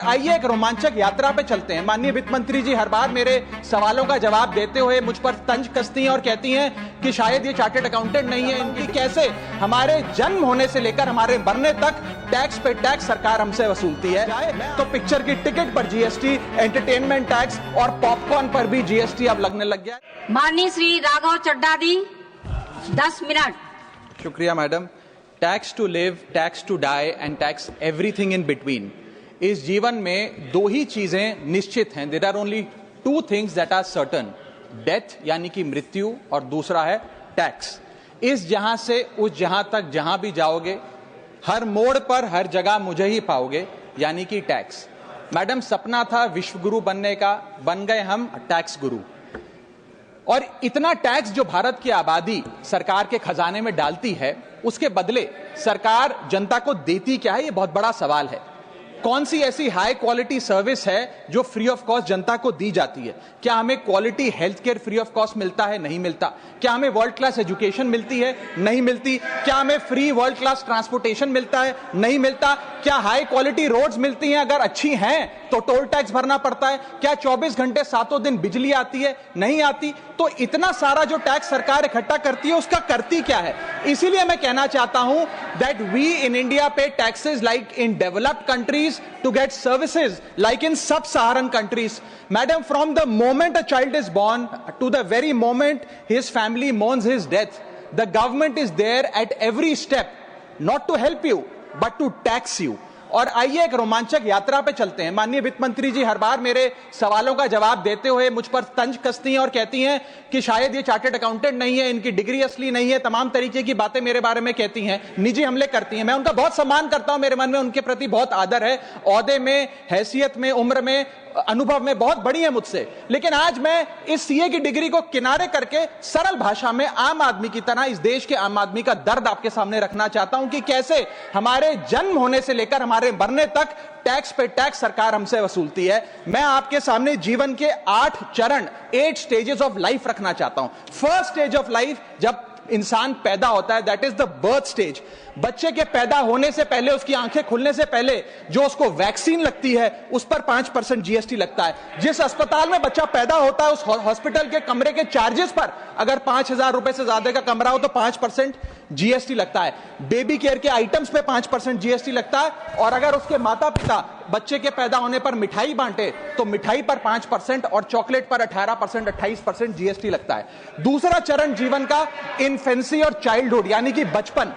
आइए एक रोमांचक यात्रा पे चलते हैं। माननीय वित्त मंत्री जी हर बार मेरे सवालों का जवाब देते हुए मुझ पर तंज कसती हैं और कहती हैं कि शायद ये चार्टर्ड अकाउंटेंट नहीं है। इनकी कैसे हमारे जन्म होने से लेकर हमारे मरने तक टैक्स पे टैक्स सरकार हमसे वसूलती है। तो पिक्चर की टिकट पर जीएसटी, एंटरटेनमेंट टैक्स और पॉपकॉर्न पर भी जीएसटी अब लगने लग गया है। माननीय श्री राघव चड्ढा जी 10 मिनट। शुक्रिया madam. Tax to live, tax to die and tax everything in between. इस जीवन में दो ही चीजें निश्चित हैं। There are only two things that are certain, death यानी कि मृत्यु, और दूसरा है टैक्स। इस जहां से उस जहां तक जहां भी जाओगे, हर मोड़ पर हर जगह मुझे ही पाओगे, यानी कि टैक्स। मैडम, सपना था विश्व गुरु बनने का, बन गए हम टैक्स गुरु। और इतना टैक्स जो भारत की आबादी सरकार के खजाने में डालती है, उसके बदले सरकार जनता को देती क्या है, यह बहुत बड़ा सवाल है। कौन सी ऐसी हाई क्वालिटी सर्विस है जो फ्री ऑफ कॉस्ट जनता को दी जाती है? क्या हमें quality health care free of cost मिलता है? नहीं मिलता। क्या हमें वर्ल्ड क्लास एजुकेशन मिलती है? नहीं मिलती। क्या हमें फ्री वर्ल्ड क्लास ट्रांसपोर्टेशन मिलता है? नहीं मिलता। क्या हाई क्वालिटी रोड्स मिलती हैं? अगर अच्छी हैं तो टोल टैक्स भरना पड़ता है। क्या 24 घंटे 7 दिन बिजली आती है? नहीं आती। तो इतना सारा जो टैक्स सरकार इकट्ठा करती है, उसका करती क्या है? इसीलिए मैं कहना चाहता हूं दैट वी इन इंडिया पे taxes like in developed countries to get services like in sub-Saharan countries. Madam, from the moment a child is born to the very moment his family mourns his death, the government is there at every step, not to help you but to tax you. और आइए एक रोमांचक यात्रा पे चलते हैं। माननीय वित्त मंत्री जी हर बार मेरे सवालों का जवाब देते हुए मुझ पर तंज कसती हैं और कहती हैं कि शायद ये चार्टर्ड अकाउंटेंट नहीं है, इनकी डिग्री असली नहीं है, तमाम तरीके की बातें मेरे बारे में कहती हैं, निजी हमले करती हैं। मैं उनका बहुत सम्मान करता हूं, मेरे मन में उनके प्रति बहुत आदर है। ओहदे में, हैसियत में, उम्र में, अनुभव में बहुत बड़ी है मुझसे। लेकिन आज मैं इस सीए की डिग्री को किनारे करके सरल भाषा में आम आदमी की तरह इस देश के आम आदमी का दर्द आपके सामने रखना चाहता हूं कि कैसे हमारे जन्म होने से लेकर हमारे मरने तक टैक्स पे टैक्स सरकार हमसे वसूलती है। मैं आपके सामने जीवन के 8 चरण, 8 स्टेजेस ऑफ लाइफ रखना चाहता हूं। फर्स्ट स्टेज ऑफ लाइफ, जब इंसान पैदा होता है, that is the birth stage. बच्चे के पैदा होने से पहले, उसकी आंखें खुलने से पहले जो उसको वैक्सीन लगती है, उस पर 5% जीएसटी लगता है। जिस अस्पताल में बच्चा पैदा होता है, उस हॉस्पिटल के कमरे के चार्जेस पर अगर 5,000 रुपए से ज्यादा का कमरा हो तो 5% जीएसटी लगता है। बेबी केयर के आइटम्स पे 5% जीएसटी लगता है। और अगर उसके माता पिता बच्चे के पैदा होने पर मिठाई बांटे तो मिठाई पर 5% और चॉकलेट पर 18%, 28% जीएसटी लगता है। दूसरा चरण जीवन का इन्फेंसी और चाइल्डहुड, यानी कि बचपन।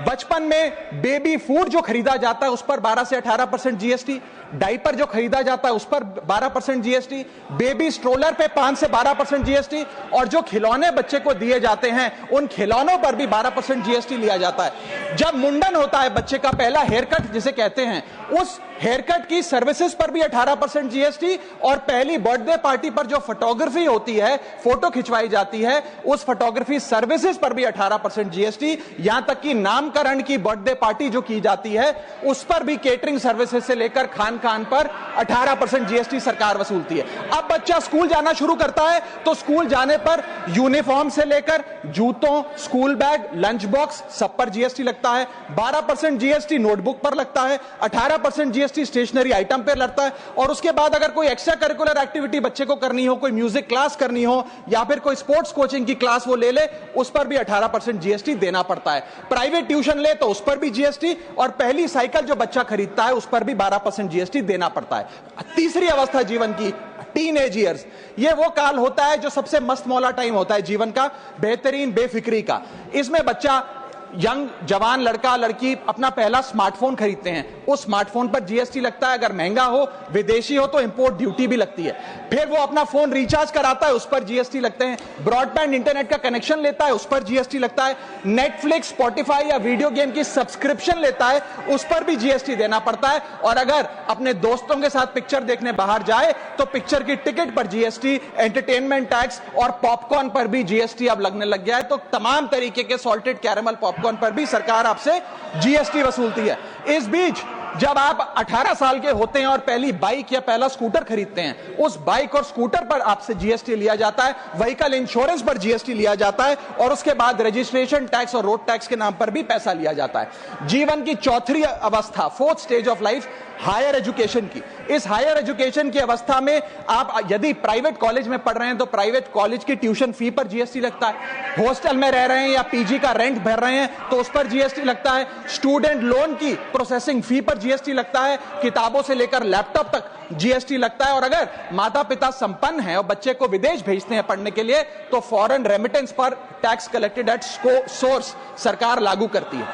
बचपन में बेबी फूड जो खरीदा जाता है उस पर 12 से 18% जीएसटी, डाइपर जो खरीदा जाता है उस पर 12% जीएसटी, बेबी स्ट्रोलर पे 5 से 12% जीएसटी, और जो खिलौने बच्चे को दिए जाते हैं उन खिलौनों पर भी 12% जीएसटी लिया जाता है। जब मुंडन होता है बच्चे का, पहला हेयर कट जिसे कहते हैं, उस हेयर कट की सर्विसेज पर भी 18% जीएसटी, और पहली बर्थडे पार्टी पर जो फोटोग्राफी होती है, फोटो खिंचवाई जाती है, उस फोटोग्राफी सर्विसेज पर भी 18% जीएसटी। यहां तक कि नामकरण की बर्थडे पार्टी जो की जाती है उस पर भी केटरिंग सर्विसेज से लेकर खान पर 18% जीएसटी सरकार वसूलती है। अब बच्चा स्कूल जाना शुरू करता है तो स्कूल जाने पर यूनिफॉर्म से लेकर जूतों, स्कूल बैग, लंच बॉक्स, सब पर जीएसटी लगता है। 12% जीएसटी नोटबुक पर लगता है, 18% जीएसटी स्टेशनरी आइटम पर लगता है। और उसके बाद अगर कोई एक्स्ट्रा करिकुलर एक्टिविटी बच्चे को करनी हो, कोई म्यूजिक क्लास करनी हो या फिर कोई स्पोर्ट्स कोचिंग की क्लास वो ले ले, उस पर भी 18% जीएसटी देना पड़ता है। प्राइवेट ट्यूशन ले तो उस पर भी जीएसटी, और पहली साइकिल जो बच्चा खरीदता है उस पर भी 12% जीएसटी देना पड़ता है। तीसरी अवस्था जीवन की, टीनेज ईयर्स, ये वो काल होता है जो सबसे मस्त मौला टाइम होता है जीवन का, बेहतरीन बेफिक्री का। इसमें बच्चा, यंग जवान लड़का लड़की अपना पहला स्मार्टफोन खरीदते हैं। उस स्मार्टफोन पर जीएसटी लगता है, अगर महंगा हो, विदेशी हो तो इंपोर्ट ड्यूटी भी लगती है। फिर वो अपना फोन रिचार्ज कराता है, उस पर जीएसटी लगते हैं। ब्रॉडबैंड इंटरनेट का कनेक्शन लेता है, उस पर जीएसटी लगता है। नेटफ्लिक्स, स्पॉटिफाई या वीडियो गेम की सब्सक्रिप्शन लेता है, उस पर भी जीएसटी देना पड़ता है। और अगर अपने दोस्तों के साथ पिक्चर देखने बाहर जाए तो पिक्चर की टिकट पर जीएसटी, एंटरटेनमेंट टैक्स और पॉपकॉर्न पर भी जीएसटी अब लगने लग गया है। तो तमाम तरीके के सॉल्टेड कैरेमल पॉपकॉर्न पर भी सरकार आपसे जीएसटी वसूलती है। इस बीच जब आप 18 साल के होते हैं और पहली बाइक या पहला स्कूटर खरीदते हैं, उस बाइक और स्कूटर पर आपसे जीएसटी लिया जाता है, व्हीकल इंश्योरेंस पर जीएसटी लिया जाता है, और उसके बाद रजिस्ट्रेशन टैक्स और रोड टैक्स के नाम पर भी पैसा लिया जाता है। जीवन की चौथी अवस्था, fourth stage of life, higher education की। इस हायर एजुकेशन की अवस्था में आप यदि प्राइवेट कॉलेज में पढ़ रहे हैं तो प्राइवेट कॉलेज की ट्यूशन फी पर जीएसटी लगता है। हॉस्टल में रह रहे हैं या पीजी का रेंट भर रहे हैं तो उस पर जीएसटी लगता है। स्टूडेंट लोन की प्रोसेसिंग फी पर जीएसटी लगता है। किताबों से लेकर लैपटॉप तक जीएसटी लगता है। और अगर माता पिता संपन्न हैं और बच्चे को विदेश भेजते हैं पढ़ने के लिए तो फॉरेन रेमिटेंस पर टैक्स कलेक्टेड एट सोर्स सरकार लागू करती है।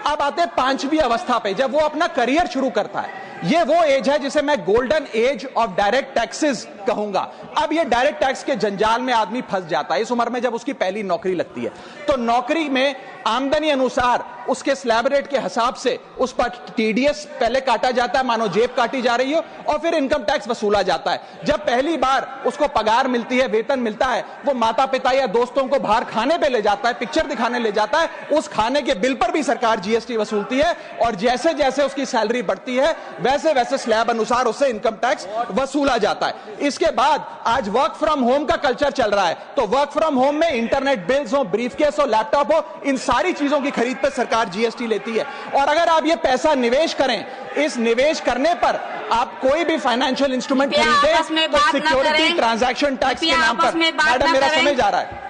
अब आते हैं पांचवी अवस्था पे, जब वो अपना करियर शुरू करता है। ये वो एज है जिसे मैं golden age of direct taxes कहूंगा। अब ये डायरेक्ट टैक्स के जंजाल में आदमी फंस जाता है इस उम्र में, जब उसकी पहली नौकरी लगती है। तो नौकरी में आमदनी अनुसार उसके स्लैब रेट के हिसाब से उस पर टीडीएस पहले काटा जाता है, मानो जेब काटी जा रही हो, और फिर इनकम टैक्स वसूला जाता है। जब पहली बार उसको पगार मिलती है, वेतन मिलता है, वो माता पिता या दोस्तों को बाहर खाने पे ले जाता है, पिक्चर दिखाने ले जाता है, उस खाने के बिल पर भी सरकार जीएसटी वसूलती है। और जैसे जैसे उसकी सैलरी बढ़ती है वैसे वैसे स्लैब अनुसार उससे इनकम टैक्स वसूला जाता है। इसके बाद आज वर्क फ्रॉम होम का कल्चर चल रहा है, तो वर्क फ्रॉम होम में इंटरनेट बिल्स हो, ब्रीफकेस हो, लैपटॉप हो, इन सारी चीजों की खरीद पर सरकार जीएसटी लेती है। और अगर आप ये पैसा निवेश करें, इस निवेश करने पर आप कोई भी फाइनेंशियल इंस्ट्रूमेंट खरीदें तो सिक्योरिटी ट्रांजैक्शन टैक्स के नाम पर, मैडम मेरा समय जा रहा है,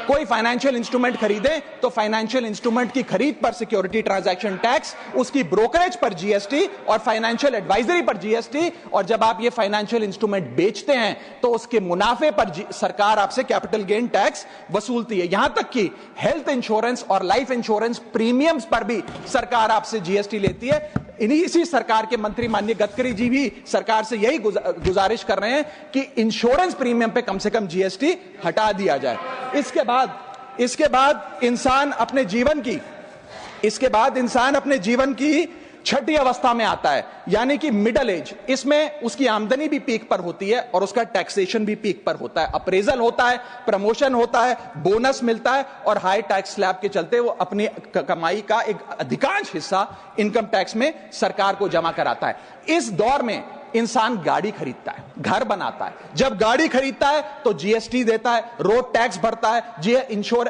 कोई फाइनेंशियल इंस्ट्रूमेंट खरीदे तो फाइनेंशियल इंस्ट्रूमेंट की खरीद पर सिक्योरिटी ट्रांजैक्शन टैक्स, उसकी ब्रोकरेज पर जीएसटी और फाइनेंशियल एडवाइजरी पर जीएसटी। और जब आप ये फाइनेंशियल इंस्ट्रूमेंट बेचते हैं तो उसके मुनाफे पर सरकार आपसे कैपिटल गेन टैक्स वसूलती है। यहां तक कि हेल्थ इंश्योरेंस और लाइफ इंश्योरेंस प्रीमियम्स पर भी सरकार आपसे जीएसटी लेती है। इसी सरकार के मंत्री माननीय गडकरी जी भी सरकार से यही गुजारिश कर रहे हैं कि इंश्योरेंस प्रीमियम पे कम से कम जीएसटी हटा दिया जाए। इसके बाद इंसान अपने जीवन की छठी अवस्था में आता है, यानी कि मिडिल एज। इसमें उसकी आमदनी भी पीक पर होती है और उसका टैक्सेशन भी पीक पर होता है। अप्रेजल होता है, प्रमोशन होता है, बोनस मिलता है, और हाई टैक्स स्लैब के चलते वो अपनी कमाई का एक अधिकांश हिस्सा इनकम टैक्स में सरकार को जमा कराता है। इस दौर में इंसान गाड़ी खरीदता है, घर बनाता है। जब गाड़ी खरीदता है तो जीएसटी देता है, रोड टैक्स भरता है,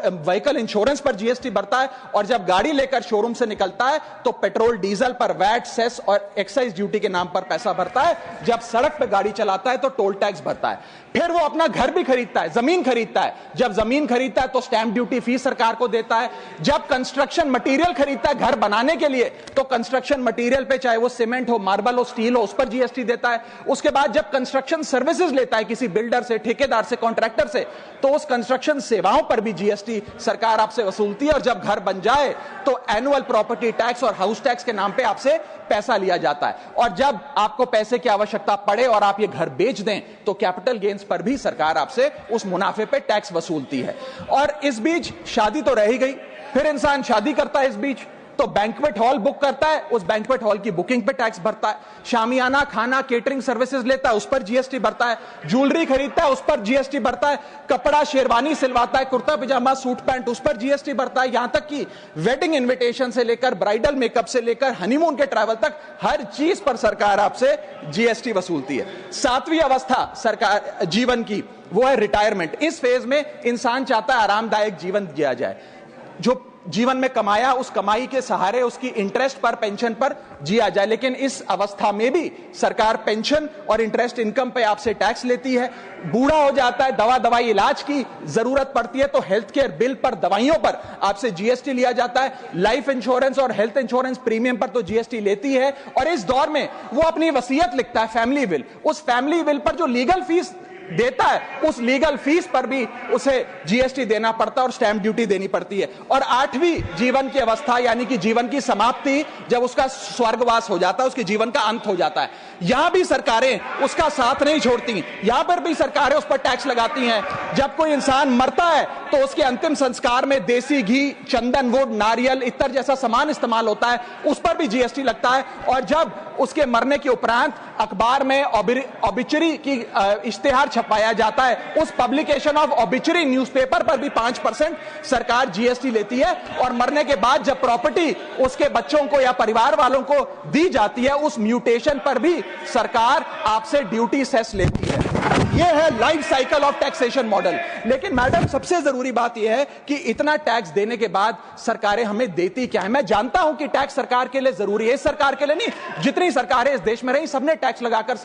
व्हीकल इंश्योरेंस पर जीएसटी भरता है, और जब गाड़ी लेकर शोरूम से निकलता है तो पेट्रोल डीजल पर वैट, सेस और एक्साइज ड्यूटी के नाम पर पैसा भरता है। जब सड़क पर गाड़ी चलाता है तो टोल टैक्स भरता है। फिर वो अपना घर भी खरीदता है, जमीन खरीदता है। जब जमीन खरीदता है तो स्टैंप ड्यूटी फीस सरकार को देता है। जब कंस्ट्रक्शन मटेरियल खरीदता है घर बनाने के लिए तो कंस्ट्रक्शन मटेरियल पे, चाहे वो सीमेंट हो, मार्बल हो, स्टील हो, उस पर जीएसटी देता है। उसके बाद जब कंस्ट्रक्शन सर्विसेज लेता है किसी बिल्डर से, ठेकेदार से, कॉन्ट्रैक्टर से, तो उस कंस्ट्रक्शन सेवाओं पर भी जीएसटी सरकार आपसे वसूलती है। और जब घर बन जाए तो एनुअल प्रॉपर्टी टैक्स और हाउस टैक्स के नाम पे आपसे पैसा लिया जाता है। और जब आपको पैसे की आवश्यकता पड़े और आप ये घर बेच दें तो कैपिटल गेन्स पर भी सरकार आपसे उस मुनाफे पे टैक्स वसूलती है। और इस बीच शादी तो रह ही गई, फिर इंसान शादी करता है, इस बीच तो बैंक्वेट हॉल बुक करता है, उस बैंक्वेट हॉल की बुकिंग पे टैक्स भरता है। शामियाना, खाना, केटरिंग सर्विसेज लेता है, उस पर जीएसटी भरता है। ज्वेलरी खरीदता है, उस पर जीएसटी भरता है। कपड़ा, शेरवानी सिलवाता है, कुर्ता पजामा, सूट पैंट, उस पर जीएसटी भरता है। यहां तक कि वेडिंग इन्विटेशन से लेकर, ब्राइडल मेकअप से लेकर, हनीमून के ट्रैवल तक हर चीज पर सरकार आपसे जीएसटी वसूलती है। सातवीं अवस्था सरकार जीवन की, वो है रिटायरमेंट। इस फेज में इंसान चाहता है आरामदायक जीवन जिया जाए, जो जीवन में कमाया उस कमाई के सहारे उसकी इंटरेस्ट पर, पेंशन पर जिया जाए। लेकिन इस अवस्था में भी सरकार पेंशन और इंटरेस्ट इनकम पे आपसे टैक्स लेती है। बूढ़ा हो जाता है, दवाई इलाज की जरूरत पड़ती है तो हेल्थ केयर बिल पर, दवाइयों पर आपसे जीएसटी लिया जाता है। लाइफ इंश्योरेंस और हेल्थ इंश्योरेंस प्रीमियम पर तो जीएसटी लेती है। और इस दौर में वो अपनी वसीयत लिखता है, फैमिली विल। उस फैमिली विल पर जो लीगल फीस देता है, उस लीगल फीस पर भी उसे जीएसटी देना पड़ता है और स्टैंप ड्यूटी देनी पड़ती है। और आठवीं जीवन की अवस्था, यानी कि जीवन की समाप्ति, जब उसका स्वर्गवास हो जाता है, उसके जीवन का अंत हो जाता है, यहां भी सरकारें उसका साथ नहीं छोड़ती। यहां पर भी सरकारें उस पर टैक्स लगाती हैं। जब कोई इंसान मरता है तो उसके अंतिम संस्कार में देसी घी, चंदन वुड, नारियल, इत्र जैसा सामान इस्तेमाल होता है, उस पर भी जीएसटी लगता है। और जब उसके मरने के उपरांत अखबार में ऑबिचुरी की इश्तेहार छपाया जाता है, उस पब्लिकेशन ऑफ ऑबिचुरी न्यूज़पेपर पर भी 5% सरकार जीएसटी लेती है। और मरने के बाद जब प्रॉपर्टी उसके बच्चों को या परिवार वालों को दी जाती है, उस म्यूटेशन पर भी सरकार आपसे ड्यूटी सेस लेती है। यह है life cycle of taxation model. लेकिन मैडम, सबसे जरूरी बात यह है कि इतना टैक्स देने के बाद सरकारें हमें देती क्या है। मैं जानता हूं कि टैक्स सरकार के लिए जरूरी है, इस सरकार के लिए नहीं, जितनी सरकारें इस देश में रही सबने टैक्स लगाकर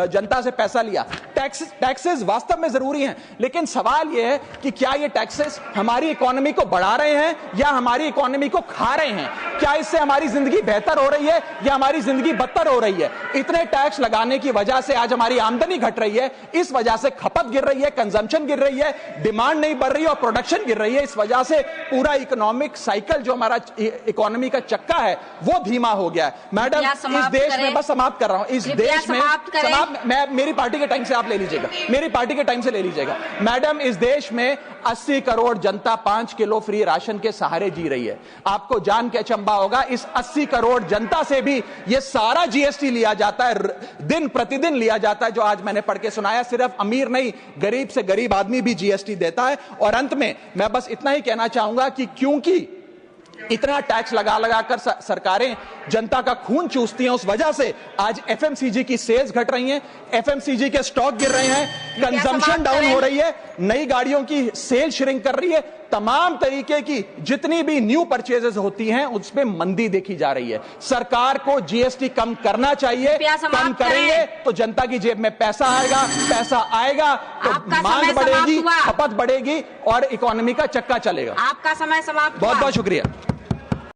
जनता से पैसा लिया। टैक्सेस वास्तव में जरूरी हैं, लेकिन सवाल यह है कि क्या ये टैक्सेस हमारी इकोनॉमी को बढ़ा रहे हैं या हमारी इकोनॉमी को खा रहे हैं? क्या इससे हमारी जिंदगी बेहतर हो रही है या हमारी जिंदगी बदतर हो रही है? इतने टैक्स लगाने की वजह से आज हमारी आमदनी घट रही है, इस वजह से खपत गिर रही है, कंजम्पशन गिर रही है, डिमांड नहीं बढ़ रही है और प्रोडक्शन गिर रही है। इस वजह से पूरा इकोनॉमिक साइकिल जो हमारा इकोनॉमी का चक्का है वो धीमा हो गया है। मैडम, इस देश में, बस समाप्त कर रहा हूं, इस देश में मैं मेरी पार्टी के टाइम से आप ले लीजिएगा, मेरी पार्टी के टाइम से ले लीजिएगा। मैडम, इस देश में 80 करोड़ जनता 5 किलो फ्री राशन के सहारे जी रही है। आपको जान के अचंभा होगा, इस 80 करोड़ जनता से भी ये सारा जीएसटी लिया जाता है, दिन प्रतिदिन लिया जाता है, जो आज मैंने पढ़ के सुनाया। सिर्फ अमीर नहीं, गरीब से गरीब आदमी भी जीएसटी देता है। और अंत में मैं बस इतना ही कहना चाहूंगा कि क्योंकि इतना टैक्स लगा कर सरकारें जनता का खून चूसती हैं, उस वजह से आज एफएमसीजी की सेल्स घट रही हैं, एफएमसीजी के स्टॉक गिर रहे हैं, कंजम्पशन डाउन हो रही है, नई गाड़ियों की सेल श्रिंक कर रही है, तमाम तरीके की जितनी भी न्यू परचेजेस होती हैं उसमें मंदी देखी जा रही है। सरकार को जीएसटी कम करना चाहिए, कम करेंगे तो जनता की जेब में पैसा आएगा तो मांग बढ़ेगी, खपत बढ़ेगी और इकोनॉमी का चक्का चलेगा। आपका समय समाप्त। बहुत बहुत शुक्रिया।